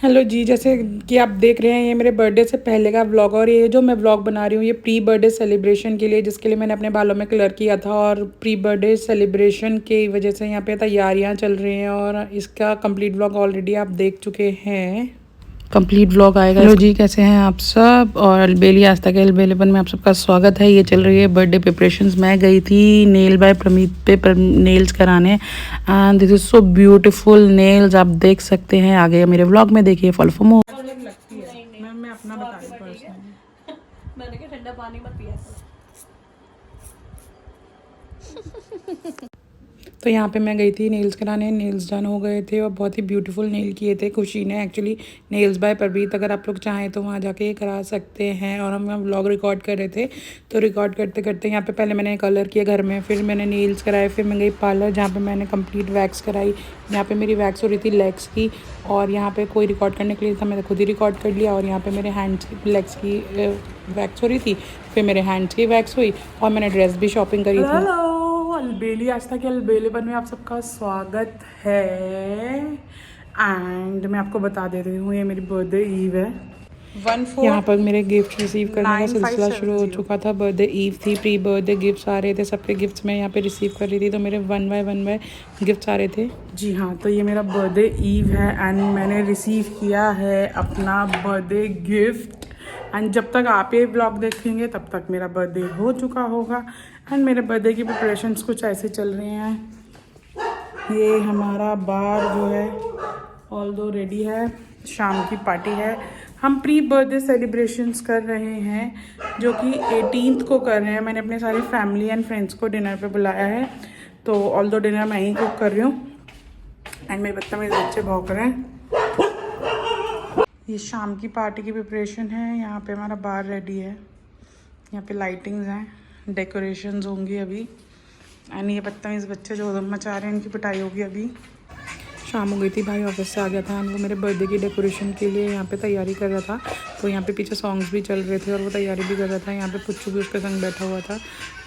Hello जी, जैसे कि आप देख रहे हैं ये मेरे बर्थडे से पहले का व्लॉग और ये जो मैं व्लॉग बना रही हूँ ये प्री बर्थडे सेलिब्रेशन के लिए, जिसके लिए मैंने अपने बालों में कलर किया था। और प्री बर्थडे सेलिब्रेशन की वजह से यहाँ पे तैयारियाँ चल रही हैं और इसका कंप्लीट व्लॉग ऑलरेडी आप देख चुके हैं। कंप्लीट व्लॉग आएगा। हेलो जी, कैसे हैं आप सब। और अलबेली आस्था के अलबेलेपन में आप सबका स्वागत है। ये चल रही है बर्थडे प्रिपरेशंस। मैं गई थी नेल बाय प्रमीत पे नेल्स कराने and this is so beautiful nails. आप देख सकते हैं आगे मेरे व्लॉग में, देखिए फॉलो फॉर मोर। लगती है मैं अपना बता रही हूं पर्सनली। मैंने कहा ठंडा पानी मत पिया। तो यहाँ पे मैं गई थी नेल्स कराने, नेल्स डन हो गए थे और बहुत ही ब्यूटीफुल नेल किए थे खुशी ने। एक्चुअली नेल्स बाय प्रवीत, अगर आप लोग चाहें तो वहाँ जाके करा सकते हैं। और हम व्लॉग रिकॉर्ड कर रहे थे, तो रिकॉर्ड करते करते यहाँ पे पहले मैंने कलर किया घर में, फिर मैंने नेल्स कराए, फिर मैं गई पार्लर जहाँ पे मैंने कंप्लीट वैक्स कराई। यहाँ पे मेरी वैक्स हो रही थी लेग्स की और यहाँ पे कोई रिकॉर्ड करने के लिए था, मैंने खुद ही रिकॉर्ड कर लिया। और यहाँ पे मेरे हैंड्स की लेग्स की वैक्स हो रही थी, फिर मेरे हैंड्स की वैक्स हुई और मैंने ड्रेस भी शॉपिंग करी थी। अलबेली आस्था के अलबेलेपन में आप सबका स्वागत है। एंड मैं आपको बता दे रही हूँ ये मेरी बर्थडे ईव है। यहाँ पर मेरे गिफ्ट रिसीव करने का सिलसिला शुरू हो चुका था। बर्थडे ईव थी, प्री बर्थडे गिफ्ट्स आ रहे थे, सबके गिफ्ट्स मैं यहाँ पे रिसीव कर रही थी। तो मेरे वन बाय गिफ्ट्स आ रहे थे। जी हाँ, तो ये मेरा बर्थडे ईव है एंड मैंने रिसीव किया है अपना बर्थडे गिफ्ट। एंड जब तक आप ये ब्लॉग देखेंगे तब तक मेरा बर्थडे हो चुका होगा। एंड मेरे बर्थडे की प्रिपरेशंस कुछ ऐसे चल रहे हैं। ये हमारा बार जो है ऑल दो रेडी है, शाम की पार्टी है। हम प्री बर्थडे सेलिब्रेशंस कर रहे हैं जो कि 18th को कर रहे हैं। मैंने अपने सारी फैमिली एंड फ्रेंड्स को डिनर पे बुलाया है, तो ऑल दो डिनर मैं ही कुक कर रही हूँ। एंड मेरे बदतमीज बच्चे भौंक रहे हैं। ये शाम की पार्टी की प्रिपरेशन है। यहाँ पे हमारा बार रेडी है, यहाँ पे लाइटिंग्स हैं, डेकोरेशंस होंगी अभी। एंड ये बदतमीज बच्चे जो उधम मचा रहे हैं, इनकी पिटाई होगी अभी। शाम हो गई थी, भाई ऑफिस से आ गया था एंड वो मेरे बर्थडे की डेकोरेशन के लिए यहाँ पे तैयारी कर रहा था। तो यहाँ पे पीछे सॉन्ग्स भी चल रहे थे और वो तैयारी भी कर रहा था। यहाँ पे पुच्चू भी उसके संग बैठा हुआ था।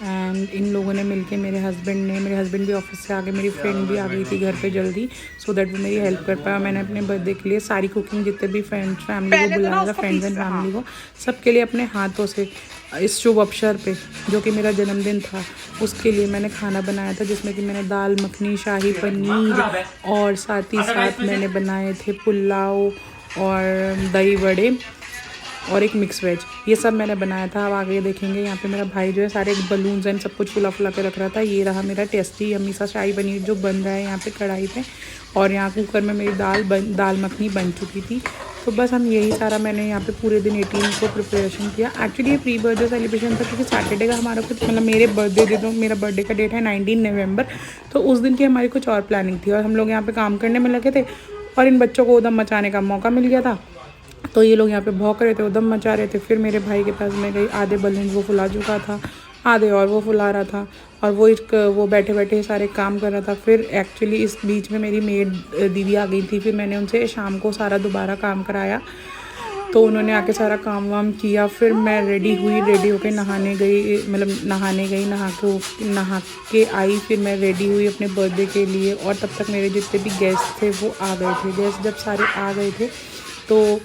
एंड इन लोगों ने मिलके मेरे हस्बैंड भी ऑफिस से आ गए, मेरी फ्रेंड भी आ गई थी घर पे जल्दी, सो दैट वो मेरी हेल्प कर पाया। मैंने अपने बर्थडे के लिए सारी कुकिंग, जितने भी फ्रेंड्स फैमिली को बुलाया था, फ्रेंड्स एंड फैमिली को, सबके लिए अपने हाथों से इस शुभ अवसर पे जो कि मेरा जन्मदिन था उसके लिए मैंने खाना बनाया था, जिसमें कि मैंने दाल मखनी, शाही पनीर और साथ ही साथ मैंने बनाए थे पुलाव और दही बड़े और एक मिक्स वेज। ये सब मैंने बनाया था। अब आगे देखेंगे। यहाँ पे मेरा भाई जो है सारे बलून्स एंड सब कुछ फुला के रख रहा था। ये रहा मेरा टेस्टी यम्मी सा शाही पनीर जो बन रहा है यहाँ पे कढ़ाई पे। और यहाँ कुकर में मेरी दाल मखनी बन चुकी थी। तो बस हम यही सारा मैंने यहाँ पे पूरे दिन 18 को प्रिपरेशन किया। एक्चुअली ये प्री बर्थडे सेलिब्रेशन था क्योंकि सैटरडे का हमारा कुछ, मतलब मेरा बर्थडे का डेट है 19 नवंबर, तो उस दिन की हमारी कुछ और प्लानिंग थी और हम लोग यहाँ पे काम करने में लगे थे और इन बच्चों को उधम मचाने का मौका मिल गया था। तो ये लोग यहाँ पे भौंक रहे थे, उधम मचा रहे थे। फिर मेरे भाई के पास मैं गई, आधे बलून वो फुला चुका था, आधे और वो फुला रहा था और वो बैठे बैठे सारे काम कर रहा था। फिर एक्चुअली इस बीच में मेरी मेड दीदी आ गई थी, फिर मैंने उनसे शाम को सारा दोबारा काम कराया, तो उन्होंने आके सारा काम वाम किया। फिर मैं रेडी होके नहाने गई, नहा के आई। फिर मैं रेडी हुई अपने बर्थडे के लिए और तब तक मेरे जितने भी गेस्ट थे वो आ गए थे। गेस्ट जब सारे आ गए थे तो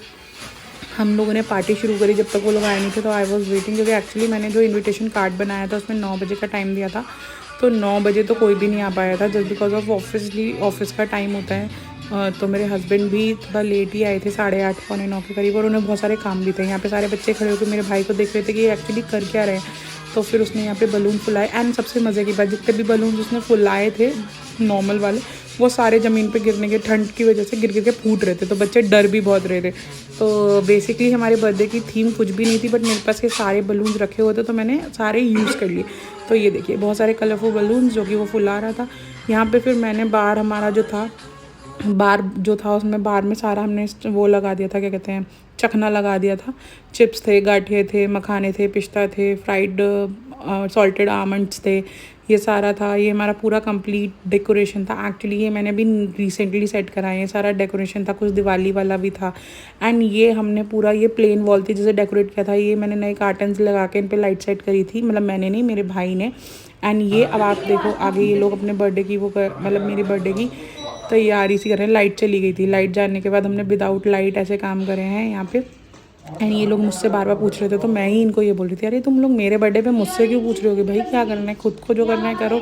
हम लोगों ने पार्टी शुरू करी। जब तक वो लोग आए नहीं थे तो आई वॉज वेटिंग, क्योंकि एक्चुअली मैंने जो इन्विटेशन कार्ड बनाया था उसमें 9 बजे का टाइम दिया था, तो 9 बजे तो कोई भी नहीं आ पाया था जस्ट बिकॉज ऑफ ऑफिस का टाइम होता है। तो मेरे हस्बैंड भी थोड़ा लेट ही आए थे, 8:30 पौने 9 के करीब, और उन्हें बहुत सारे काम भी थे। यहाँ पे सारे बच्चे खड़े होकर मेरे भाई को देख रहे थे कि ये एक्चुअली कर क्या रहे हैं। तो फिर उसने यहाँ पे बलून फुलाए एंड सबसे मज़े की बात, जितने भी बलून उसने फुलाए थे नॉर्मल वाले, वो सारे ज़मीन पे गिरने के, ठंड की वजह से गिर के फूट रहे थे, तो बच्चे डर भी बहुत रहे थे। तो बेसिकली हमारे बर्थडे की थीम कुछ भी नहीं थी, बट मेरे पास ये सारे बलून्स रखे हुए थे तो मैंने सारे यूज़ कर लिए। तो ये देखिए बहुत सारे कलरफुल बलून्स जो कि वो फुला रहा था यहाँ पे। फिर मैंने बार जो था उसमें बार में सारा हमने वो लगा दिया था, क्या कहते हैं, चखना लगा दिया था। चिप्स थे, गाठिए थे, मखाने थे, पिस्ता थे, फ्राइड सॉल्टेड आमंड्स थे, ये सारा था। ये हमारा पूरा कंप्लीट डेकोरेशन था। एक्चुअली ये मैंने भी रिसेंटली सेट करा है, ये सारा डेकोरेशन था, कुछ दिवाली वाला भी था। एंड ये हमने पूरा, ये प्लेन वॉल थी जिसे डेकोरेट किया था, ये मैंने नए कार्टन्स लगा के इन पे लाइट सेट करी थी, मतलब मैंने नहीं, मेरे भाई ने। एंड ये अब आप देखो आगे ये लोग अपने बर्थडे की मतलब मेरी बर्थडे की तैयारी सी कर रहे हैं। लाइट चली गई थी, लाइट जाने के बाद हमने विदाउट लाइट ऐसे काम करे हैं यहाँ पे। एंड ये लोग मुझसे बार बार पूछ रहे थे, तो मैं ही इनको ये बोल रही थी, अरे तुम लोग मेरे बर्थडे पे मुझसे क्यों पूछ रहे होगे भाई, क्या करना है खुद को जो करना है करो।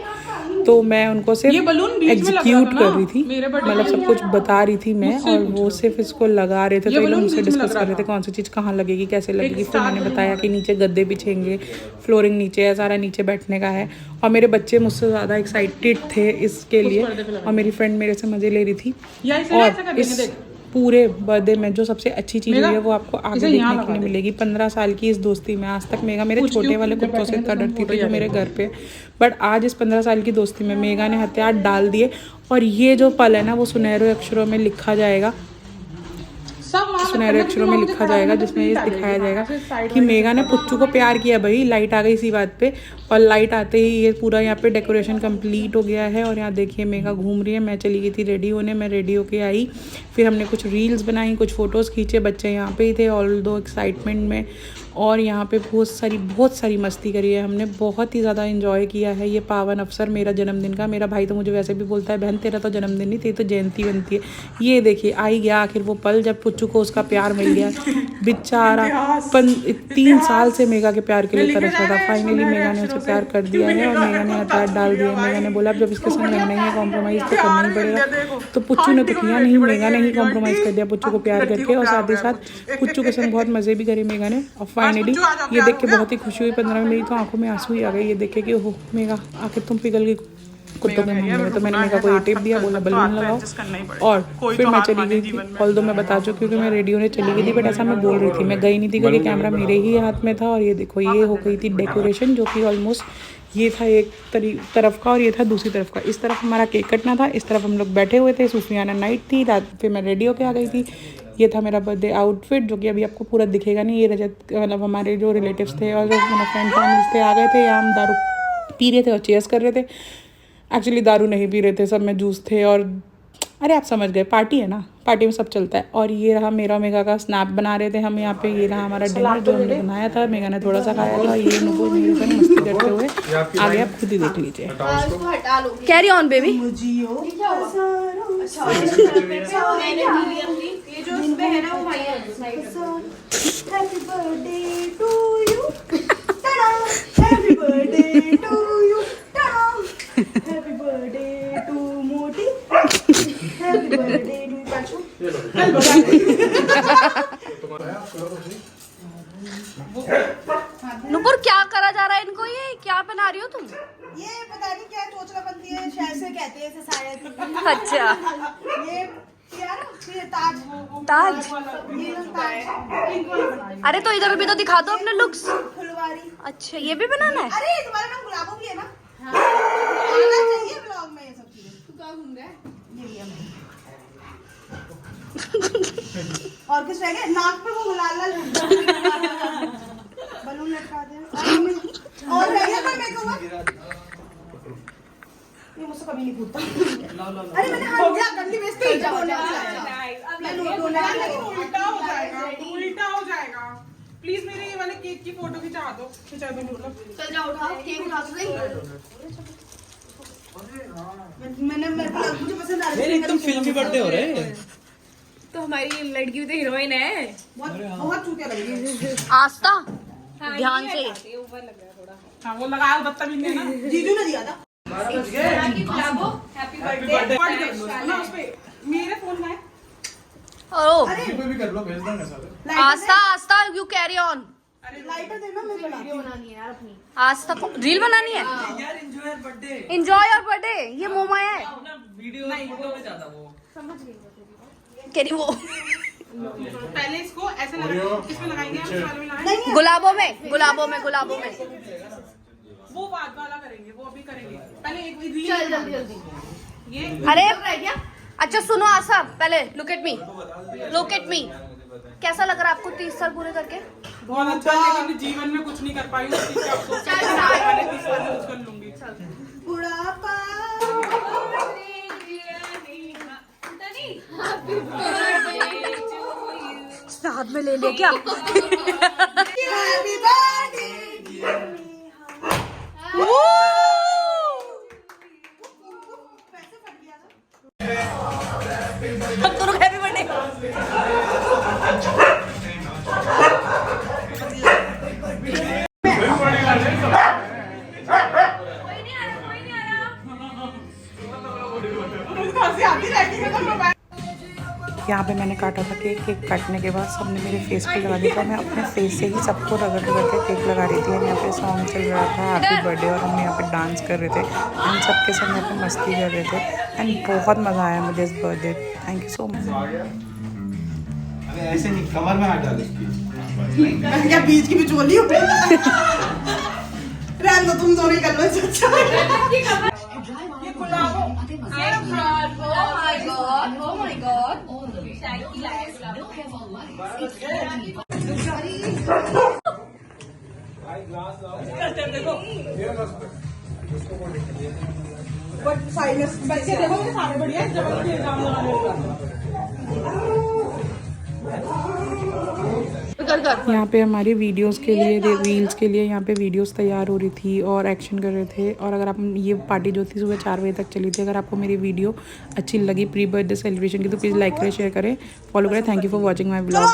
तो मैं उनको सिर्फ एग्जीक्यूट कर रही थी, मतलब सब कुछ बता रही थी मैं, और वो सिर्फ इसको लगा रहे थे। तो ये लोग मुझसे डिस्कस कर रहे थे कौन सी चीज़ कहाँ लगेगी, कैसे लगेगी। फिर मैंने बताया कि नीचे गद्दे बिछेंगे, फ्लोरिंग नीचे है, सारा नीचे बैठने का है। और मेरे बच्चे मुझसे ज़्यादा एक्साइटेड थे इसके लिए, और मेरी फ्रेंड मेरे से मज़े ले रही थी। और इस पूरे बर्थडे में जो सबसे अच्छी चीज़ हुई है वो आपको आगे देखने के लिए मिलेगी। 15 साल की इस दोस्ती में आज तक मेगा मेरे छोटे वाले कुत्तों से इतना डरती थी जो मेरे घर पे, बट आज इस 15 साल की दोस्ती में मेगा ने हथियार डाल दिए। और ये जो पल है ना वो सुनहरे अक्षरों में लिखा जाएगा, सुनहरे अक्षरों में लिखा जाएगा, जिसमें ये दिखाया जाएगा कि मेगा ने पुच्चू को प्यार किया। भाई लाइट आ गई इसी बात पे, और लाइट आते ही ये पूरा यहाँ पे डेकोरेशन कंप्लीट हो गया है। और यहाँ देखिए मेगा घूम रही है, मैं चली गई थी रेडी होने, मैं रेडी होके आई, फिर हमने कुछ रील्स बनाई, कुछ फ़ोटोज़ खींचे, बच्चे यहाँ पे ही थे ऑल दो एक्साइटमेंट में। और यहाँ पे बहुत सारी मस्ती करी है हमने, बहुत ही ज़्यादा इन्जॉय किया है ये पावन अवसर मेरा जन्मदिन का। मेरा भाई तो मुझे वैसे भी बोलता है, बहन तेरा तो जन्मदिन नहीं, तेरी तो जयंती बनती है। ये देखिए आ ही गया आखिर वो पल जब पुच्चू को उसका प्यार मिल गया। बेचारा 3 साल से मेगा के प्यार के लिए तरस रहा था, फाइनली मेगा ने उसे प्यार कर दिया है और मेगा ने हथियार डाल दिया। मेगा ने बोला अब जब इसके संग रहना ही है, कॉम्प्रोमाइज़ तो करना ही पड़ेगा। तो पुच्चू ने तो किया नहीं, मेगा ने ही कॉम्प्रोमाइज़ कर दिया पुच्चू को प्यार करके, और साथ ही साथ पुच्चू के संग बहुत मज़े भी करे मेगा ने। और फाइनली ये देख के बहुत ही खुशी हुई। 15 में मेरी तो आंखों में आंसू ही आ गए ये देख के कि ओह मेगा आखिर तुम पिघल गई कुत्तों के मामले में। तो मैंने मेगा को ये टिप दिया, बोला बलून लगाओ, और फिर मैं चली गई थी। ऑल्दो मैं बता चुकी हूँ कि मैं रेडी होने चली गई थी, बट ऐसा मैं बोल रही थी, मैं गई नहीं थी क्योंकि कैमरा मेरे ही हाथ में था। और ये देखो ये हो गई थी डेकोरेशन, जो कि ऑलमोस्ट ये था एक तरफ का और ये था दूसरी तरफ का। इस तरफ हमारा केक कटना था, इस तरफ हम लोग बैठे हुए थे, सूफियाना नाइट थी रात। फिर मैं रेडी होके आ गई थी। ये था मेरा बर्थडे आउटफिट, जो कि अभी आपको पूरा दिखेगा नहीं। ये रजत मतलब हमारे जो रिलेटिव्स थे और जो मेरे फ्रेंड फैमिलीज थे आ गए थे। यहाँ हम दारू पी रहे थे और चेयर्स कर रहे थे। एक्चुअली दारू नहीं पी रहे थे, सब में जूस थे। और अरे आप समझ गए, पार्टी है ना, पार्टी में सब चलता है। और ये रहा मेरा मेगा का स्नैप बना रहे थे हम यहाँ पे। ये रहा हमारा डिनर जो हमने बनाया था, मेगा ने थोड़ा सा खाया था। ये नुपुर मेरे संग मस्ती करते हुए आ गया, आप खुद ही देख लीजिए। Carry on baby. नुपुर क्या करा जा रहा है इनको, ये क्या बना रही हो तुम? ये पता नहीं क्या चोचला बनती है, शायद से कहते हैं इसे शायद। अच्छा ये यार ये ताज ताज। ये ताज। अरे तो इधर भी तो दिखा दो अपने लुक्स। फुलवारी। अच्छा ये भी बनाना है। अरे तुम्हारा नाम गुलाबो भी है ना? आना चाहिए ब्लॉग में ये सब चीजें। तू क्या घूम रहा है? ये लिया मैंने। और कुछ रह गया? नाक पे वो लाल लाल बलून लटका दे। और रह गया कोई मेकअप? ये मुझसे कभी नहीं पूछता। अरे मैंने हाथ दिया गंदी बेइज्जती हो उल्टा हो जाएगा। प्लीज मेरे ये वाले केक की फोटो खिंचा दो चल जाओ उठाओ केक उठा दो सही। मैंने मुझे पसंद आ रहा है एकदम फिल्मी बर्थडे हो रहे हैं। तो हमारी लड़की भी तो हीरोइन है। बहुत चूतिया लग रही है। आस्था ध्यान से। हाँ वो लगाया बदतमीज ने ना, जीजू ने दिया था। हैप्पी बर्थडे मेरे फोन में। ओह कोई भी कर लो, भेज देंगे सारे। आस्था आस्था यू कैरी ऑन। लाइटर देना, मैं बनाती हूं। आस्था को रील बनानी है यार enjoy your birthday. Enjoy your birthday. ये मोमा है वीडियो फोटो में ज्यादा वो कैरी वो पहले इसको ऐसे लगा, इसमें लगाएंगे हम, इस वाले में लगाएंगे। गुलाबों में गुलाबों में गुलाबों में। वो बाद वाला करेंगे, वो अभी करेंगे। पहले एक रील चल जल्दी जल्दी। ये अरे अच्छा सुनो आशा, पहले लुक एट मी कैसा लग रहा है आपको 30 साल पूरे करके? बहुत अच्छा, लेकिन जीवन में कुछ नहीं कर पाई उस चीज का अफसोस है। आने वाले 30 साल में कुछ कर लूंगी। बुढ़ापा साथ में ले ले क्या? हैप्पी बर्थडे पैसे फट गया था। मैंने काटा था केक। केक काटने के बाद सबने मेरे फेस पे लगा दिया था। मैं अपने फेस से ही सबको रगड़ के केक लगा रही थी। यहाँ पे सॉन्ग चल रहा था हैप्पी बर्थडे और हम यहाँ पे डांस कर रहे थे एंड सबके सब यहाँ पे मस्ती कर रहे थे एंड बहुत मज़ा आया मुझे इस birthday. Thank you so much. ऐसे नहीं, कमर में हाथ डाल इसकी। मैं क्या बीच की बिचौली हूँ? रहने दो, तुम दोनों ही कर लो इससे अच्छा। ये गुलाबों। Oh my god, oh my god. But sinus बच्चे देखो मेरे सारे बढ़िया है, जबरदस्ती एग्जाम लगाने यहाँ पे हमारी वीडियोस के लिए रील्स के लिए यहाँ पे वीडियोस तैयार हो रही थी और एक्शन कर रहे थे। और अगर आप ये पार्टी जो थी सुबह 4 बजे तक चली थी। अगर आपको मेरी वीडियो अच्छी लगी प्री बर्थडे सेलिब्रेशन की तो प्लीज़ लाइक करें, शेयर करें, फॉलो करें। Thank you for watching my blog.